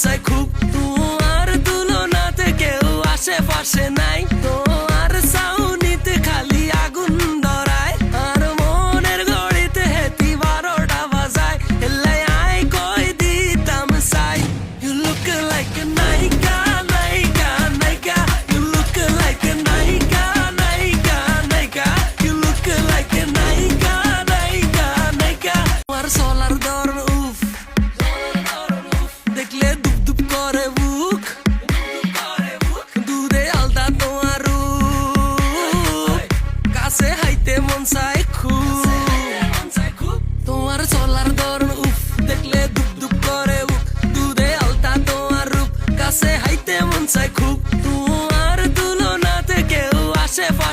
চায় খুব, তোমার তুলনাতে কেউ আশেপাশে নাই। তোমার চাউনিতে খালি আগুন ধরায়, আর মনের ঘড়িতে হেতি 12টা বাজায়। এলাই আই কই দিতাম চাই। You look like a নায়িকা, নায়িকা, নায়িকা। You look like a নায়িকা, নায়িকা, নায়িকা। You look like a নায়িকা, নায়িকা, নায়িকা। তোমার চলার ধরন উফ, দেখলে দুপ দুপ করে বুক, দূরে আলতা তোমার রূপ, কাছে হাইতে মন চায় খুব। তোমার চলার ধরন উফ, দেখলে দুপ দুপ করে বুক, দূরে আলতা তোমার রূপ, কাছে হাইতে মন চায় খুব। তোমার তুলনাতে কেউ আশেপাশে